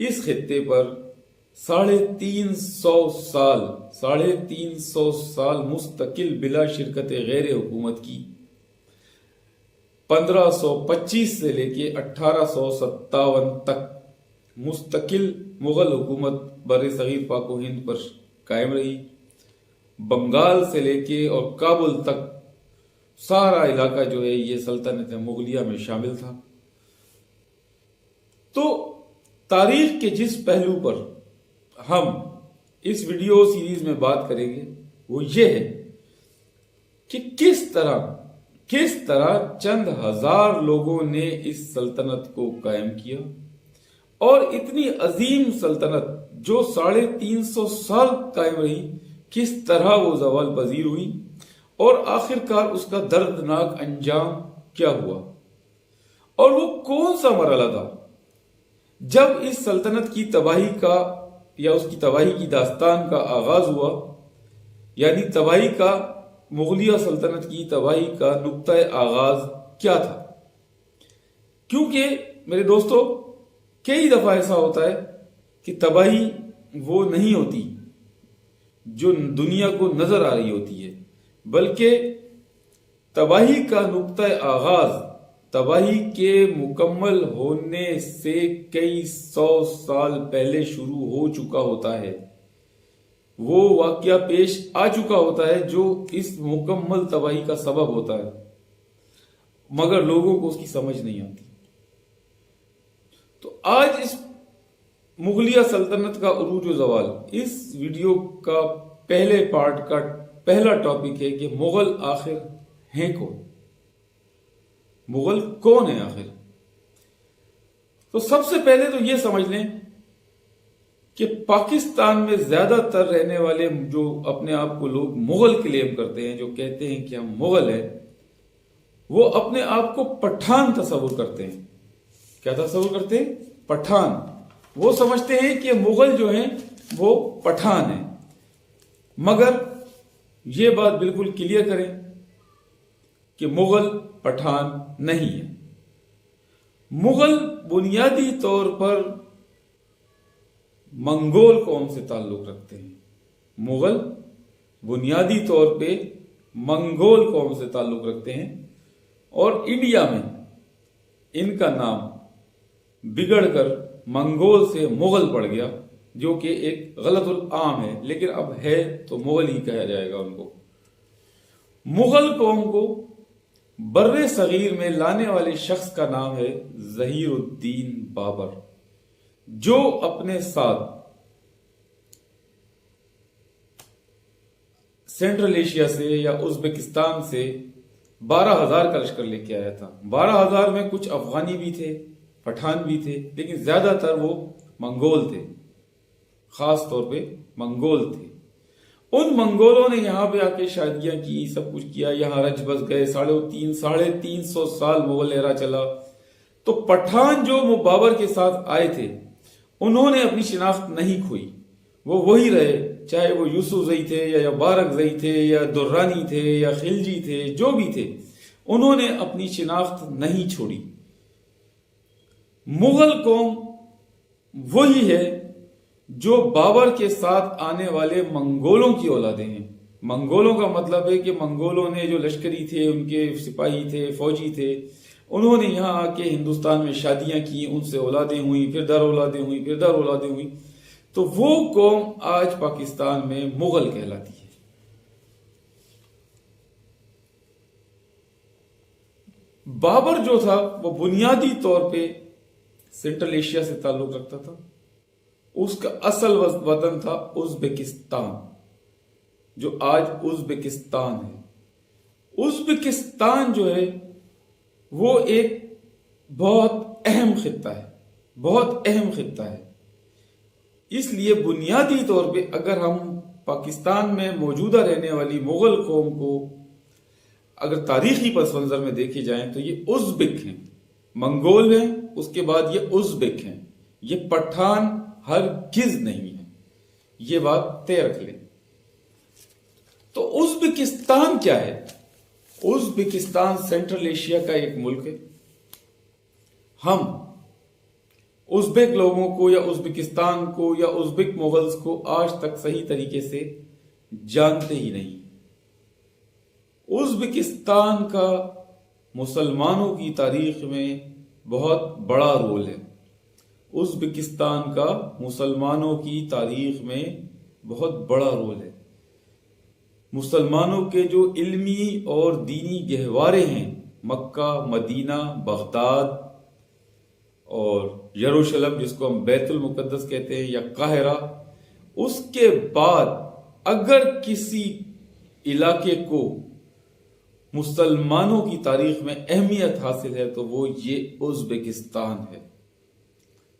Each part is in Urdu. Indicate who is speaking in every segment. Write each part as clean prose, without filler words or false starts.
Speaker 1: اس خطے پر 350 سال مستقل بلا شرکت غیر حکومت کی 1525 سے لے کے 1857 تک مستقل مغل حکومت بر صغیر پاک و ہند پر قائم رہی. بنگال سے لے کے اور کابل تک سارا علاقہ جو ہے یہ سلطنت مغلیہ میں شامل تھا. تو تاریخ کے جس پہلو پر ہم اس ویڈیو سیریز میں بات کریں گے وہ یہ ہے کہ کس طرح چند ہزار لوگوں نے اس سلطنت کو قائم کیا اور اتنی عظیم سلطنت جو 350 سال قائم رہی کس طرح وہ زوال پذیر ہوئی اور آخرکار اس کا دردناک انجام کیا ہوا اور وہ کون سا مرحلہ تھا جب اس سلطنت کی تباہی کا یا اس کی تباہی کی داستان کا آغاز ہوا. یعنی تباہی کا مغلیہ سلطنت کی تباہی کا نقطۂ آغاز کیا تھا. کیونکہ میرے دوستو کئی دفعہ ایسا ہوتا ہے کہ تباہی وہ نہیں ہوتی جو دنیا کو نظر آ رہی ہوتی ہے، بلکہ تباہی کا نقطۂ آغاز تباہی کے مکمل ہونے سے کئی 100 سال پہلے شروع ہو چکا ہوتا ہے. وہ واقعہ پیش آ چکا ہوتا ہے جو اس مکمل تباہی کا سبب ہوتا ہے، مگر لوگوں کو اس کی سمجھ نہیں آتی. تو آج اس مغلیہ سلطنت کا عروج و زوال اس ویڈیو کا پہلے پارٹ کا پہلا ٹاپک ہے کہ مغل آخر ہیں کون؟ مغل کون ہے آخر؟ تو سب سے پہلے تو یہ سمجھ لیں کہ پاکستان میں زیادہ تر رہنے والے جو اپنے آپ کو لوگ مغل کلیم کرتے ہیں، جو کہتے ہیں کہ ہم مغل ہیں، وہ اپنے آپ کو پٹھان تصور کرتے ہیں. کیا تصور کرتے ہیں؟ پٹھان. وہ سمجھتے ہیں کہ مغل جو ہیں وہ پٹھان ہیں، مگر یہ بات بالکل کلیئر کریں کہ مغل پٹھان نہیں ہے. مغل بنیادی طور پر منگول قوم سے تعلق رکھتے ہیں. مغل بنیادی طور پہ منگول قوم سے تعلق رکھتے ہیں اور انڈیا میں ان کا نام بگڑ کر منگول سے مغل پڑ گیا، جو کہ ایک غلط العام ہے، لیکن اب ہے تو مغل ہی کہا جائے گا ان کو. مغل قوم کو بر صغیر میں لانے والے شخص کا نام ہے ظہیر الدین بابر، جو اپنے ساتھ سینٹرل ایشیا سے یا ازبکستان سے 12,000 کا لشکر لے کے آیا تھا. 12,000 میں کچھ افغانی بھی تھے، پٹھان بھی تھے، لیکن زیادہ تر وہ منگول تھے، خاص طور پہ منگول تھے. ان منگولوں نے یہاں پہ آ کے شادیاں کی، سب کچھ کیا، یہاں رچ بس گئے. 350 سال مغل ایرا چلا. تو پٹھان جو بابر کے ساتھ آئے تھے انہوں نے اپنی شناخت نہیں کھوئی، وہ وہی رہے، چاہے وہ یوسف زئی تھے یا بارک زئی تھے یا درانی تھے یا خلجی تھے، جو بھی تھے، انہوں نے اپنی شناخت نہیں چھوڑی. مغل قوم وہی ہے جو بابر کے ساتھ آنے والے منگولوں کی اولادیں ہیں. منگولوں کا مطلب ہے کہ منگولوں نے جو لشکری تھے، ان کے سپاہی تھے، فوجی تھے، انہوں نے یہاں آ کے ہندوستان میں شادیاں کی، ان سے اولادیں ہوئیں، پھر در اولادیں ہوئیں، پھر در اولادیں ہوئیں. تو وہ قوم آج پاکستان میں مغل کہلاتی ہے. بابر جو تھا وہ بنیادی طور پہ سینٹرل ایشیا سے تعلق رکھتا تھا. اس کا اصل وطن تھا ازبکستان، جو آج ازبکستان ہے. ازبکستان جو ہے وہ ایک بہت اہم خطہ ہے، بہت اہم خطہ ہے. اس لیے بنیادی طور پہ اگر ہم پاکستان میں موجودہ رہنے والی مغل قوم کو اگر تاریخی پس منظر میں دیکھے جائیں تو یہ ازبک ہیں، منگول ہیں، اس کے بعد یہ ازبک ہیں. یہ پٹھان ہرگز نہیں ہے، یہ بات طے رکھ لیں. تو ازبکستان کیا ہے؟ ازبکستان سینٹرل ایشیا کا ایک ملک ہے. ہم ازبک لوگوں کو یا ازبکستان کو یا ازبک مغلز کو آج تک صحیح طریقے سے جانتے ہی نہیں۔ ازبکستان کا مسلمانوں کی تاریخ میں بہت بڑا رول ہے۔ ازبکستان کا مسلمانوں کی تاریخ میں بہت بڑا رول ہے۔ مسلمانوں کے جو علمی اور دینی گہوارے ہیں، مکہ، مدینہ، بغداد اور یروشلم جس کو ہم بیت المقدس کہتے ہیں، یا قاہرہ، اس کے بعد اگر کسی علاقے کو مسلمانوں کی تاریخ میں اہمیت حاصل ہے تو وہ یہ ازبکستان ہے۔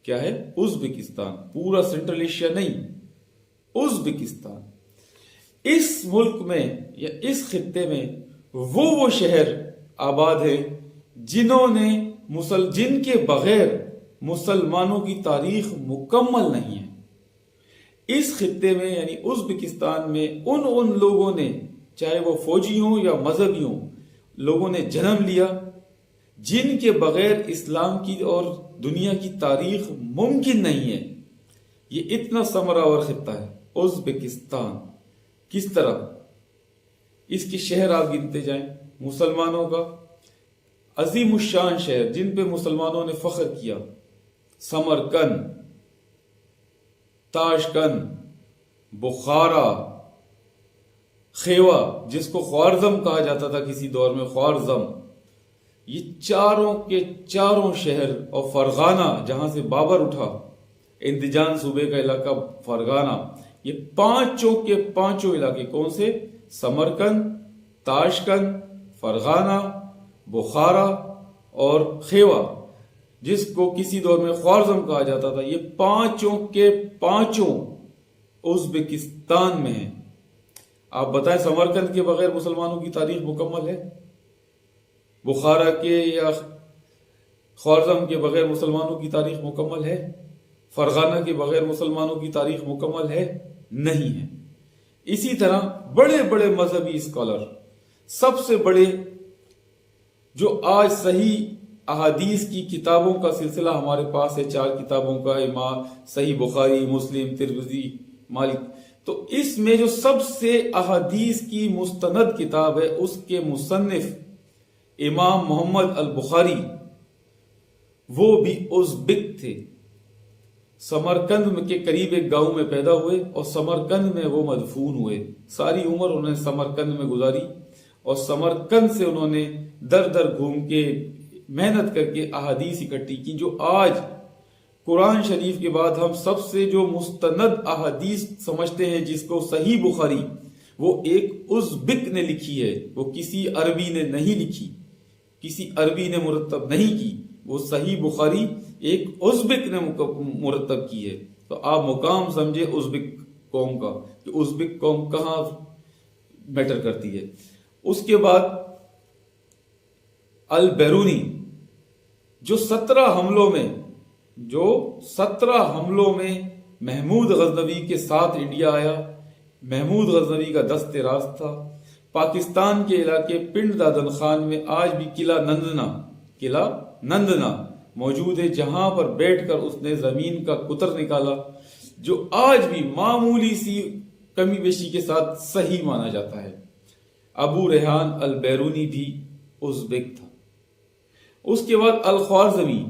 Speaker 1: کیا ہے؟ ازبکستان، پورا سینٹرل ایشیا نہیں، ازبکستان۔ اس ملک میں یا اس خطے میں وہ شہر آباد ہے جن کے بغیر مسلمانوں کی تاریخ مکمل نہیں ہے۔ اس خطے میں یعنی ازبکستان میں ان لوگوں نے، چاہے وہ فوجی ہوں یا مذہبی ہوں، لوگوں نے جنم لیا جن کے بغیر اسلام کی اور دنیا کی تاریخ ممکن نہیں ہے۔ یہ اتنا ثمرآور خطہ ہے ازبکستان۔ کس طرح؟ اس کے شہر آپ گنتے جائیں مسلمانوں کا، عظیم الشان شہر جن پہ مسلمانوں نے فخر کیا: سمرقند، تاشقند، بخارا، خیوا جس کو خوارزم کہا جاتا تھا کسی دور میں، خوارزم، یہ چاروں کے چاروں شہر، اور فرغانہ جہاں سے بابر اٹھا، اندیجان صوبے کا علاقہ فرغانہ، یہ پانچوں کے پانچوں علاقے کون سے؟ سمرقند، تاشقند، فرغانہ، بخارا اور خیوا جس کو کسی دور میں خوارزم کہا جاتا تھا، یہ پانچوں کے پانچوں ازبکستان میں ہیں۔ آپ بتائیں سمرقند کے بغیر مسلمانوں کی تاریخ مکمل ہے؟ بخارا کے یا خوارزم کے بغیر مسلمانوں کی تاریخ مکمل ہے؟ فرغانہ کے بغیر مسلمانوں کی تاریخ مکمل ہے؟ نہیں ہے۔ اسی طرح بڑے بڑے مذہبی اسکالر، سب سے بڑے جو آج صحیح احادیث کی کتابوں کا سلسلہ ہمارے پاس ہے، 4 کتابوں کا، امام صحیح بخاری، مسلم، ترمذی، مالک، تو اس میں جو سب سے احادیث کی مستند کتاب ہے اس کے مصنف امام محمد البخاری، وہ بھی ازبک تھے۔ سمرقند کے قریب ایک گاؤں میں پیدا ہوئے اور سمرقند میں وہ مدفون ہوئے۔ ساری عمر انہوں نے سمرقند میں گزاری اور سمرقند سے انہوں نے در در گھوم کے محنت کر کے احادیث اکٹھی کی، جو آج قرآن شریف کے بعد ہم سب سے جو مستند احادیث سمجھتے ہیں جس کو صحیح بخاری، وہ ایک ازبک نے لکھی ہے، وہ کسی عربی نے نہیں لکھی، کسی عربی نے مرتب نہیں کی، وہ صحیح بخاری ایک ازبک نے مرتب کی ہے۔ تو آپ مقام سمجھے ازبک قوم کا کہ ازبک قوم کہاں میٹر کرتی ہے۔ اس کے بعد البیرونی جو 17 حملوں میں محمود غزنوی کے ساتھ انڈیا آیا، محمود غزنوی کا دست راست تھا۔ پاکستان کے علاقے پنڈ دادن خان میں آج بھی قلعہ نندنا موجود ہے، جہاں پر بیٹھ کر اس نے زمین کا قطر نکالا، جو آج بھی معمولی سی کمی بیشی کے ساتھ صحیح مانا جاتا ہے۔ ابو ریحان البیرونی بھی ازبک تھا۔ اس کے بعد الخوارزمی،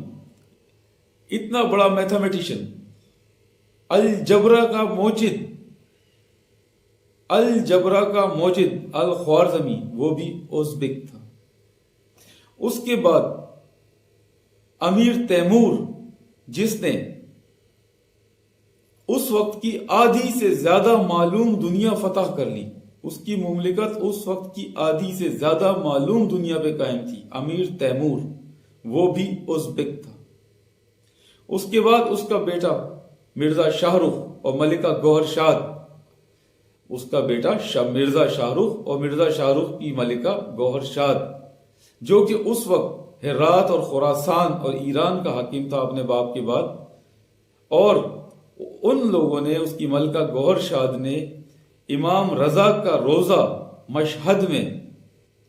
Speaker 1: اتنا بڑا میتھمیٹیشین، الجبرا کا موجد الخوارزمی، وہ بھی ازبک تھا۔ اس کے بعد امیر تیمور، جس نے اس وقت کی آدھی سے زیادہ معلوم دنیا فتح کر لی، اس کی مملکت اس وقت کی آدھی سے زیادہ معلوم دنیا پہ قائم تھی، امیر تیمور، وہ بھی ازبک تھا۔ اس کے بعد اس کا بیٹا مرزا شاہ رخ اور ملکہ گوہر شاد، اس کا بیٹا مرزا شاہ رخ اور مرزا شاہ رخ کی ملکہ گوہر شاد، جو کہ اس وقت ہرات اور خراسان اور ایران کا حاکم تھا اپنے باپ کے بعد، اور ان لوگوں نے، اس کی ملکہ گوہر شاد نے امام رضا کا روزہ مشہد میں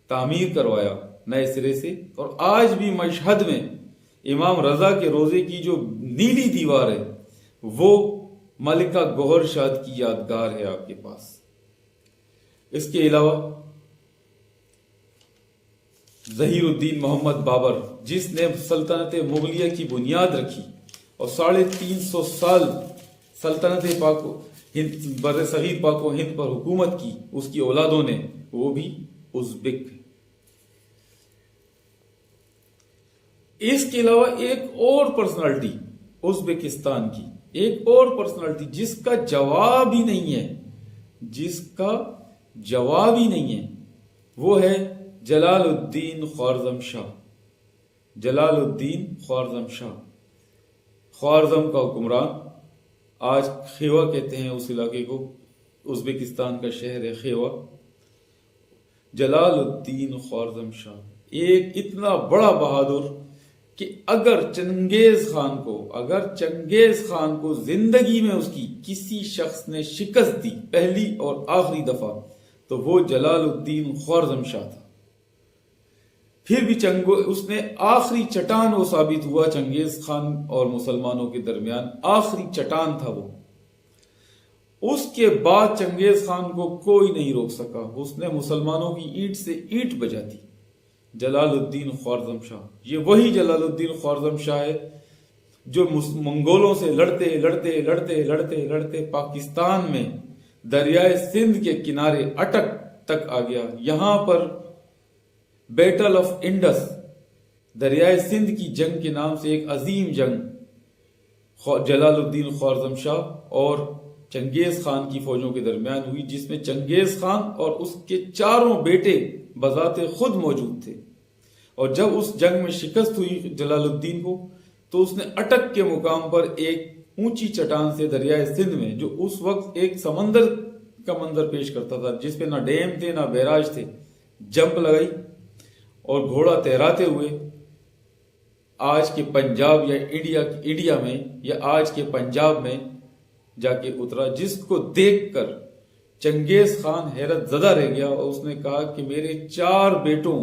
Speaker 1: تعمیر کروایا نئے سرے سے، اور آج بھی مشہد میں امام رضا کے روزے کی جو نیلی دیوار ہے وہ ملکہ گوہر شاد کی یادگار ہے آپ کے پاس۔ اس کے علاوہ ظہیر الدین محمد بابر، جس نے سلطنت مغلیہ کی بنیاد رکھی اور 350 سال سلطنت پاک ہند بر صغیر پاک و ہند پر حکومت کی، اس کی اولادوں نے، وہ بھی ازبک ہے۔ اس کے علاوہ ایک اور پرسنالٹی ازبکستان کی، ایک اور پرسنالٹی جس کا جواب ہی نہیں ہے، جس کا جواب ہی نہیں ہے، وہ ہے جلال الدین خوارزم شاہ۔ جلال الدین خوارزم شاہ، خوارزم کا حکمران، آج خیوا کہتے ہیں اس علاقے کو، ازبکستان کا شہر ہے خیوا۔ جلال الدین خوارزم شاہ ایک اتنا بڑا بہادر کہ اگر چنگیز خان کو زندگی میں اس کی کسی شخص نے شکست دی پہلی اور آخری دفعہ تو وہ جلال الدین خوارزم شاہ تھا۔ پھر بھی اس نے آخری چٹان وہ ثابت ہوا چنگیز خان اور مسلمانوں کے درمیان، آخری چٹان تھا وہ۔ اس کے بعد چنگیز خان کو کوئی نہیں روک سکا، اس نے مسلمانوں کی اینٹ سے اینٹ بجا دی۔ جلال الدین خوارزم شاہ، یہ وہی جلال الدین خوارزم شاہ ہے جو منگولوں سے لڑتے پاکستان میں دریائے سندھ کے کنارے اٹک تک آ گیا۔ یہاں پر بیٹل آف انڈس، دریائے سندھ کی جنگ کے نام سے ایک عظیم جنگ جلال الدین خوارزم شاہ اور چنگیز خان کی فوجوں کے درمیان ہوئی، جس میں چنگیز خان اور اس کے 4 بیٹے بذات خود موجود تھے۔ اور جب اس جنگ میں شکست ہوئی جلال الدین کو، تو اس نے اٹک کے مقام پر ایک اونچی چٹان سے دریائے سندھ میں، جو اس وقت ایک سمندر کا منظر پیش کرتا تھا جس پہ نہ ڈیم تھے نہ بیراج تھے، جمپ لگائی اور گھوڑا تہراتے ہوئے آج کے پنجاب یا انڈیا میں یا آج کے پنجاب میں جا کے اترا، جس کو دیکھ کر چنگیز خان حیرت زدہ رہ گیا اور اس نے کہا کہ میرے 4 بیٹوں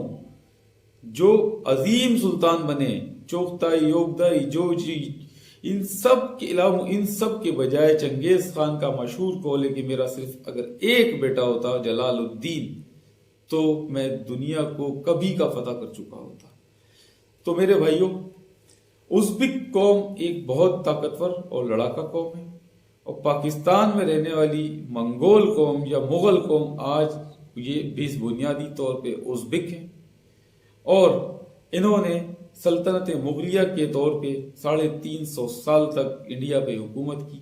Speaker 1: جو عظیم سلطان بنے، چوغتائی، یوگدائی، جوجی، ان سب کے علاوہ ان سب کے بجائے چنگیز خان کا مشہور قول ہے کہ میرا صرف اگر ایک بیٹا ہوتا جلال الدین تو میں دنیا کو کبھی کا فتح کر چکا ہوتا۔ تو میرے بھائیوں، ازبک قوم ایک بہت طاقتور اور لڑاکا قوم ہے، اور پاکستان میں رہنے والی منگول قوم یا مغل قوم آج یہ بنیادی طور پہ ازبک ہیں، اور انہوں نے سلطنت مغلیہ کے طور پہ 350 سال تک انڈیا پہ حکومت کی۔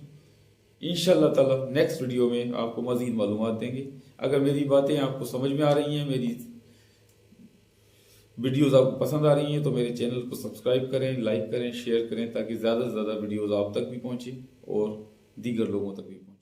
Speaker 1: انشاءاللہ تعالی نیکسٹ ویڈیو میں آپ کو مزید معلومات دیں گے۔ اگر میری باتیں آپ کو سمجھ میں آ رہی ہیں، میری ویڈیوز آپ کو پسند آ رہی ہیں، تو میرے چینل کو سبسکرائب کریں، لائک کریں، شیئر کریں، تاکہ زیادہ سے زیادہ ویڈیوز آپ تک بھی پہنچیں اور دیگر لوگوں تک بھی پہنچیں۔